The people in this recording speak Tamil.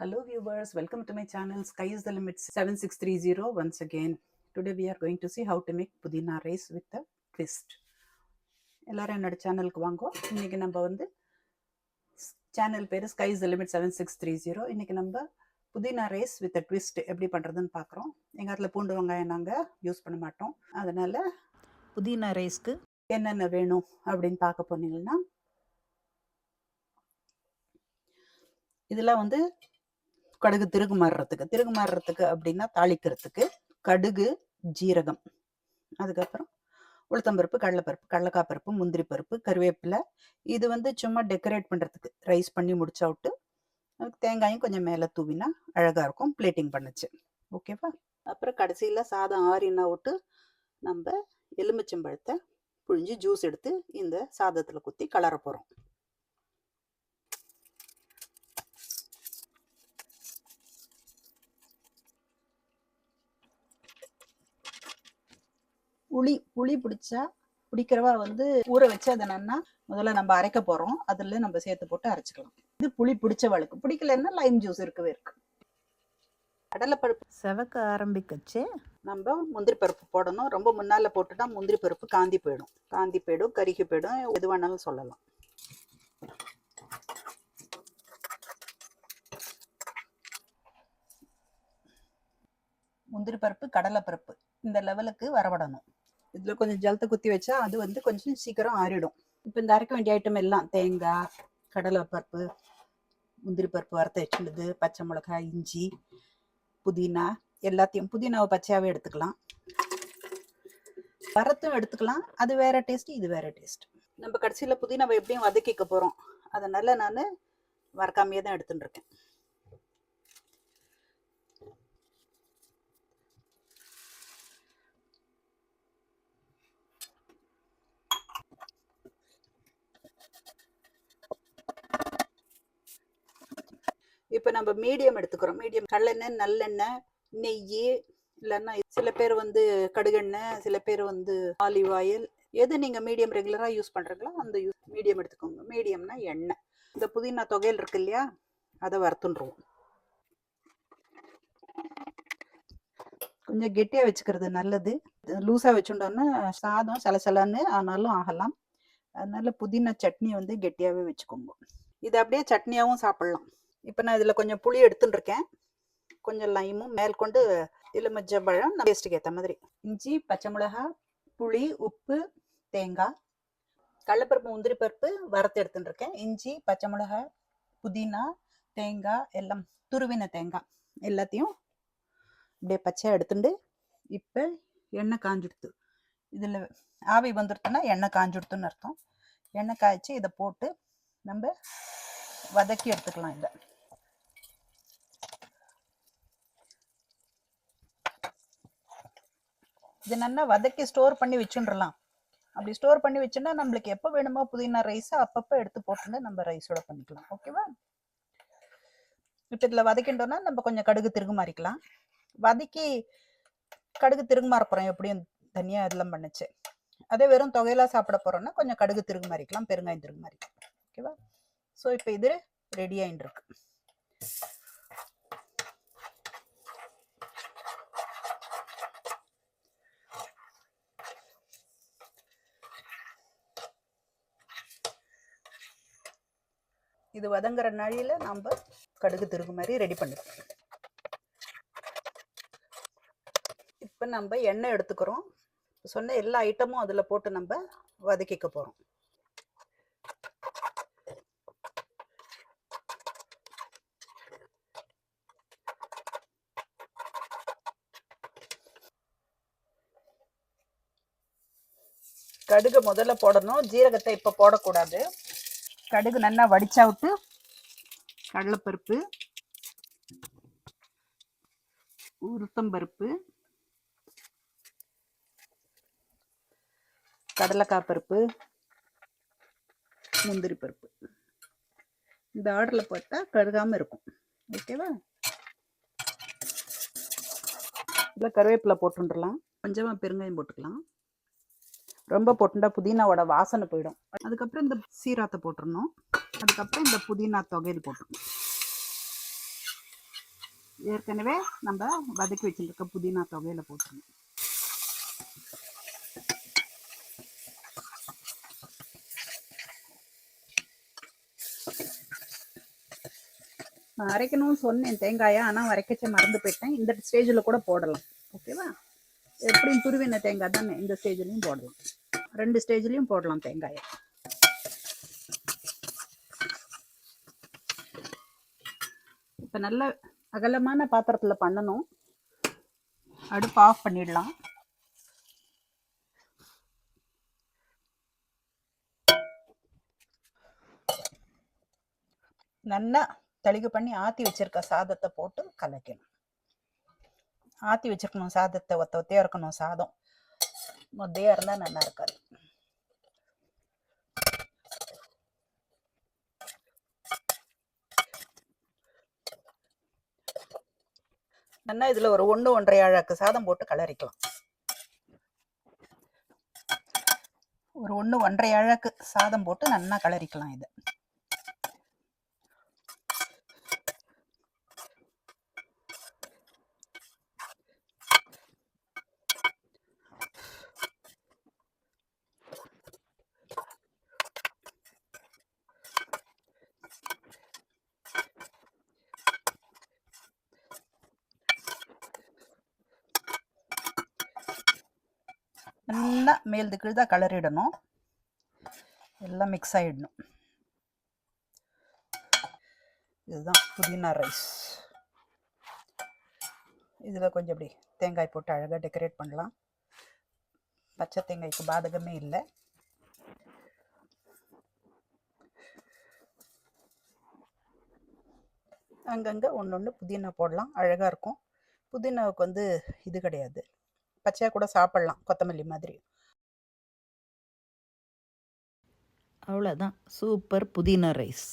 Hello viewers, welcome to my channel Sky is the Limit 7630 once again. Today we are going to see how to make pudina rice with a twist. எல்லாரும் என்னோட சேனலுக்கு வாங்கோ. இன்னைக்கு நம்ம வந்து சேனல் பேர் Sky is the Limit 7630. இன்னைக்கு நம்ம புதினா ரைஸ் வித் ட்விஸ்ட் எப்படி பண்ணுறதுன்னு பார்க்குறோம். எங்கள் இடத்துல பூண்டு வெங்காயம் நாங்கள் யூஸ் பண்ண மாட்டோம். அதனால் புதினா ரைஸ்க்கு என்னென்ன வேணும் அப்படின்னு பார்க்க போனீங்கன்னா இதெல்லாம் வந்து கடுகு திருகு மாறுறதுக்கு அப்படின்னா தாளிக்கிறதுக்கு கடுகு ஜீரகம், அதுக்கப்புறம் உளுத்தம்பருப்பு, கடலக்காய் பருப்பு, முந்திரி பருப்பு, கருவேப்பிலை. இது வந்து சும்மா டெக்கரேட் பண்ணுறதுக்கு ரைஸ் பண்ணி முடிச்சா விட்டு தேங்காயும் கொஞ்சம் மேலே தூவினா அழகாக இருக்கும் பிளேட்டிங் பண்ணுச்சு. ஓகேவா? அப்புறம் கடைசியில் சாதம் ஆறினா விட்டு நம்ம எலுமிச்சம்பழத்தை புழிஞ்சு ஜூஸ் எடுத்து இந்த சாதத்தில் குத்தி கலர போகிறோம். புளி பிடிக்கிறவா வந்து ஊற வச்சு அதை நல்லா முதல்ல நம்ம அரைக்க போறோம். அதுல நம்ம சேர்த்து போட்டு அரைச்சிக்கலாம். இது புளி பிடிச்சவளுக்கு, பிடிக்கலன்னா லைம் ஜூஸ் இருக்கவே இருக்கு. கடலைப்பருப்பு செவக்க ஆரம்பிக்கச்சு நம்ம முந்திரி பருப்பு போடணும். ரொம்ப முன்னால போட்டுட்டா முந்திரி பருப்பு காந்தி போயிடும், கருகி போயிடும், எது வேணாலும் சொல்லலாம். முந்திரி பருப்பு, கடலைப்பருப்பு இந்த லெவலுக்கு வரவிடணும். இதில் கொஞ்சம் ஜலத்தை குத்தி வச்சா அது வந்து கொஞ்சம் சீக்கிரம் ஆறிடும். இப்போ இந்த அரைக்க வேண்டிய ஐட்டம் எல்லாம் தேங்காய், கடலைப்பருப்பு, முந்திரி பருப்பு வறுத்த வச்சுள்ளது, பச்சை மிளகாய், இஞ்சி, புதினா எல்லாத்தையும். புதினாவை பச்சையாகவே எடுத்துக்கலாம், வறுத்தும் எடுத்துக்கலாம். அது வேற டேஸ்ட், இது வேற டேஸ்ட். நம்ம கடைசியில் புதினாவை எப்படியும் வதக்கிக்க போகிறோம். அதனால நான் வறுக்காமையே தான் எடுத்துட்டு இருக்கேன். இப்போ நம்ம மீடியம் எடுத்துக்கிறோம். மீடியம் கடலெண்ணெய், நல்லெண்ணெய், நெய், இல்லைன்னா சில பேர் வந்து கடுகெண்ணெய், சில பேர் வந்து ஆலிவ் ஆயில். எது நீங்கள் மீடியம் ரெகுலராக யூஸ் பண்ணுறீங்களோ அந்த மீடியம் எடுத்துக்கோங்க. மீடியம்னா எண்ணெய். இந்த புதினா தொகையில் இருக்கு இல்லையா, அதை வறுத்துன்றுவோம். கொஞ்சம் கெட்டியாக வச்சுக்கிறது நல்லது. லூஸாக வச்சுட்டோன்னா சாதம் சலசலன்னு ஆனாலும் ஆகலாம். அதனால புதினா சட்னி வந்து கெட்டியாகவே வச்சுக்கோங்க. இது அப்படியே சட்னியாகவும் சாப்பிட்லாம். இப்போ நான் இதில் கொஞ்சம் புளி எடுத்துட்டு இருக்கேன், கொஞ்சம் லைமும் மேற்கொண்டு எலுமிச்சை பழம் டேஸ்ட்டுக்கு ஏற்ற மாதிரி, இஞ்சி, பச்சை மிளகாய், புளி, உப்பு, தேங்காய், கடலைப்பருப்பு, முந்திரி பருப்பு வறுத்து எடுத்துட்டு இருக்கேன், இஞ்சி, பச்சை மிளகாய், புதினா, தேங்காய் எல்லாம் துருவின தேங்காய் எல்லாத்தையும் அப்படியே பச்சையாக எடுத்துட்டு இப்போ எண்ணெய் காஞ்சுடுத்து. இதில் ஆவி வந்துடுத்துன்னா எண்ணெய் காஞ்சுடுத்துன்னு அர்த்தம். எண்ணெய் காய்ச்சி இதை போட்டு நம்ம வதக்கி எடுத்துக்கலாம். இதை இது நல்லா வதக்கி ஸ்டோர் பண்ணி வச்சுடலாம். அப்படி ஸ்டோர் பண்ணி வச்சுன்னா நம்மளுக்கு எப்போ வேணுமோ புதினா ரைஸை அப்பப்போ எடுத்து போட்டுன்னு நம்ம ரைஸோட பண்ணிக்கலாம். ஓகேவா? இப்போ இதில் வதக்கிட்டோன்னா நம்ம கொஞ்சம் கடுகு திருகு மாறிக்கலாம். வதக்கி கடுகு திருகு மாற போகிறோம், எப்படியும் தனியாக இதெல்லாம் பண்ணுச்சு. அதே வெறும் தொகையெல்லாம் சாப்பிட போகிறோன்னா கொஞ்சம் கடுகு திருகு மாறிக்கலாம், பெருங்காயம் திருகு மாறிக்கலாம். ஓகேவா? ஸோ இப்போ இது ரெடி ஆகிட்டு இருக்கு. இது வதங்குற நாளில் நம்ம கடுகு திருகு மாதிரி ரெடி பண்ணிக்கலாம். இப்போ நம்ம எண்ணெய் எடுத்துக்கிறோம். சொன்ன எல்லா ஐட்டமும் அதில் போட்டு நம்ம வதக்கிக்க போகிறோம். கடுகு முதல்ல போடணும், ஜீரகத்தை இப்போ போடக்கூடாது. கடுகு நல்லா வடிச்சா விட்டு கடலைப்பருப்பு, உளுத்தம்பருப்பு, கடலைக்காய் பருப்பு, முந்திரி பருப்பு இந்த ஆர்டரில் போட்டால் கருகாமல் இருக்கும். ஓகேவா? இதில் கருவேப்பிலை போட்டுடலாம், கொஞ்சமாக பெருங்காயம் போட்டுக்கலாம். ரொம்ப போட்டுட்டா புதினாவோட வாசனை போயிடும். அதுக்கப்புறம் இந்த சீராத்தை போட்டுடணும். அதுக்கப்புறம் இந்த புதினா தொகையில் போட்டுடணும். ஏற்கனவே நம்ம வதக்கி வச்சுருக்க புதினா தொகையில் போட்டுருணும். நான் அரைக்கணும்னு சொன்னேன் தேங்காயை, ஆனால் அரைக்கச்ச மறந்து போயிட்டேன். இந்த ஸ்டேஜில் கூட போடலாம். ஓகேவா? எப்படியும் துருவின தேங்காய் தானே, இந்த ஸ்டேஜ்லையும் போடலாம். 2 ஸ்டேஜ்லையும் போடலாம் தேங்காயை. இப்போ நல்ல அகலமான பாத்திரத்தில் பண்ணணும். அடுப்பு ஆஃப் பண்ணிடலாம். நல்லா தளிகு பண்ணி ஆற்றி வச்சிருக்க சாதத்தை போட்டு கலக்கணும். ஆற்றி வச்சிருக்கணும் சாதத்தை, ஒத்த ஒத்தையாக இருக்கணும் சாதம். மொத்தையாக இருந்தால் நல்லா இருக்காது. நல்லா இதில் ஒரு 1 1/2 அழகு சாதம் போட்டு கலரிக்கலாம். ஒரு 1 1/2 அழகு சாதம் போட்டு நல்லா கலரிக்கலாம். இது நல்லா மேல்து கீழ்தான் கலரிடணும். எல்லாம் மிக்ஸ் ஆகிடணும். இதுதான் புதினா ரைஸ். இதில் கொஞ்சம் இப்படி தேங்காய் போட்டு அழகாக டெக்கரேட் பண்ணலாம். பச்சை தேங்காய்க்கு பாதகமே இல்லை. அங்கங்கே ஒன்று ஒன்று புதினா போடலாம், அழகாக இருக்கும். புதினாவுக்கு இது கிடையாது, பச்சையாக கூட சாப்பிட்லாம், கொத்தமல்லி மாதிரி. அவ்வளோதான், சூப்பர் புதினா ரைஸ்.